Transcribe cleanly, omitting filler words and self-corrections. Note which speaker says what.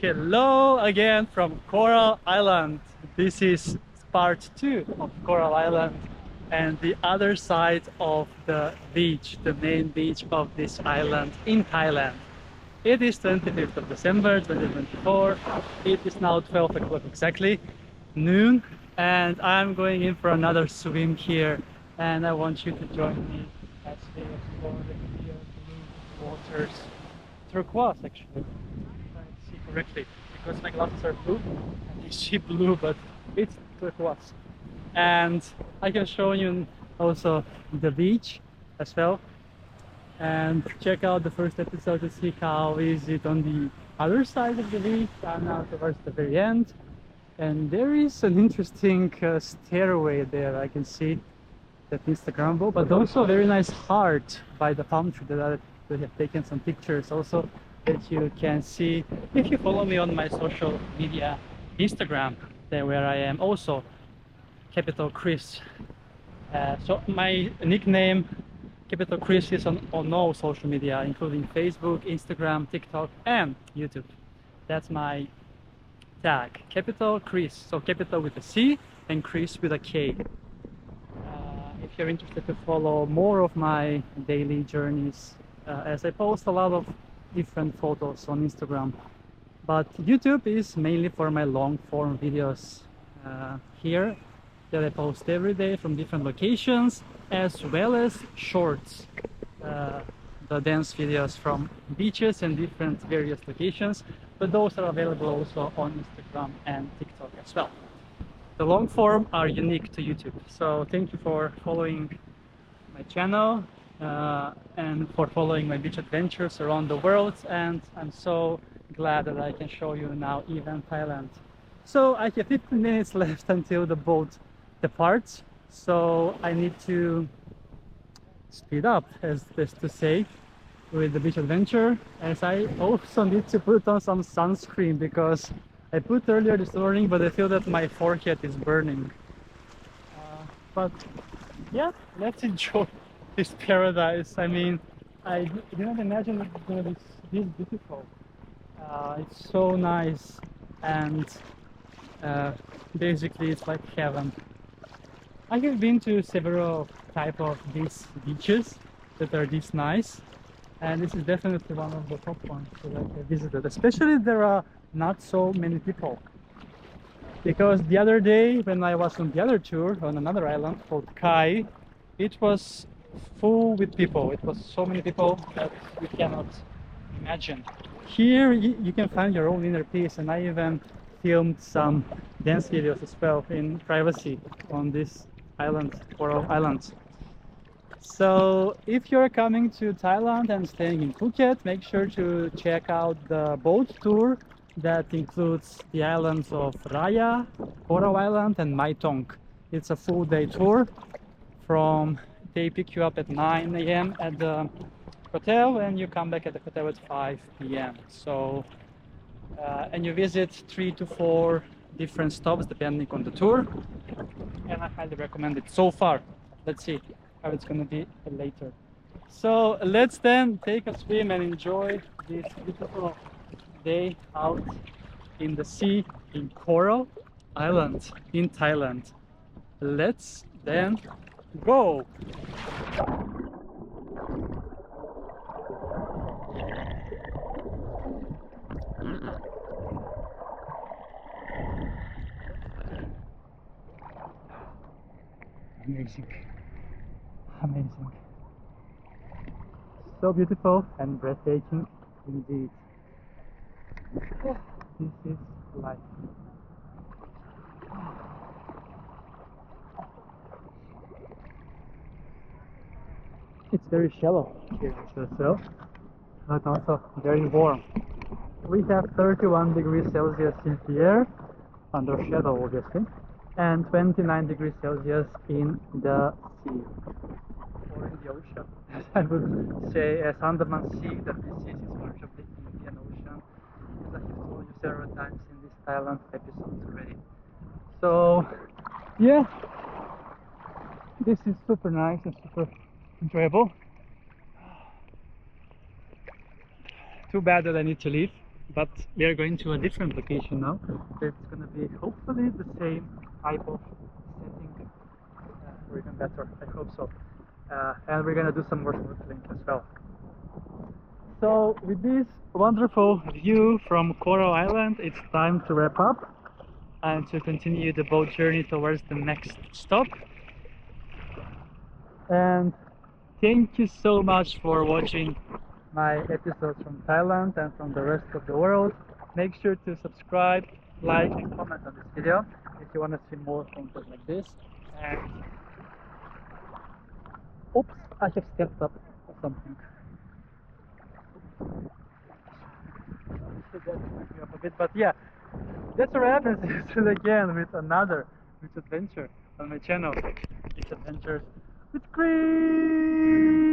Speaker 1: Hello again from Coral Island. This is part 2 of Coral Island and the other side of the beach, the main beach of this island in Thailand. It is 25th of December 2024. It is now 12 o'clock exactly, noon, and I'm going in for another swim here, and I want you to join me as we explore the clear blue waters. Turquoise actually, if I see correctly, because my glasses are blue and they see blue, but it's turquoise. And I can show you also the beach as well, and check out the first episode to see how is it on the other side of the beach. I'm now towards the very end, and there is an interesting stairway there. I can see that Instagram, but also a very nice heart by the palm tree that we have taken some pictures also that you can see if you follow me on my social media Instagram, there where I am also capital Kris. So my nickname capital Kris is on all social media, including Facebook, Instagram, TikTok and YouTube. That's my tag, capital Kris. So capital with a C and Kris with a K. If you're interested to follow more of my daily journeys, as I post a lot of different photos on Instagram, but YouTube is mainly for my long form videos here that I post every day from different locations, as well as shorts, the dance videos from beaches and different various locations, but those are available also on Instagram and TikTok as well. The long form are unique to YouTube, so thank you for following my channel and for following my beach adventures around the world, and I'm so glad that I can show you now even Thailand. So I have 15 minutes left until the boat departs, so I need to speed up, as best to say, with the beach adventure, as I also need to put on some sunscreen because I put earlier this morning, but I feel that my forehead is burning. But yeah, let's enjoy this paradise. I mean, I didn't imagine it was going to be this beautiful. It's so nice, and basically it's like heaven. I have been to several type of these beaches that are this nice, and this is definitely one of the top ones that I have visited. Especially there are not so many people, because the other day when I was on the other tour on another island called Kai, it was full with people. It was so many people that you cannot imagine. Here you can find your own inner peace, and I even filmed some dance videos as well in privacy on this island, Coral Islands. So if you're coming to Thailand and staying in Phuket, make sure to check out the boat tour that includes the islands of Raya, Coral Island and Mai Tong. It's a full day tour. They pick you up at 9 a.m. at the hotel, and you come back at the hotel at 5 p.m. So and you visit 3 to 4 different stops depending on the tour, and I highly recommend it so far. Let's see how it's going to be later. So let's then take a swim and enjoy this beautiful day out in the sea in Coral Island in Thailand. Let's then go. Amazing, amazing, so beautiful and breathtaking indeed. This is life. It's very shallow here as well, but also very warm. We have 31 degrees Celsius in the air, under shadow obviously, and 29 degrees Celsius in the sea, or in the ocean, as I would say, as Andaman Sea, that this is part of the Indian Ocean, as I have told you several times in this Thailand episodes already. So yeah, this is super nice and super enjoyable. Too bad that I need to leave but we are going to a different location now. It's gonna be hopefully the same type of setting, or even better. I hope so. And we're gonna do some more snorkeling as well. So with this wonderful view from Coral Island, it's time to wrap up and to continue the boat journey towards the next stop. And thank you so much for watching my episodes from Thailand and from the rest of the world. Make sure to subscribe, like and comment on this video if you want to see more content like this. And oops, I have stepped up or something. So that took me up a bit, but yeah, that's a wrap, and see you soon again with another beach adventure on my channel. Beach Adventures with Kris.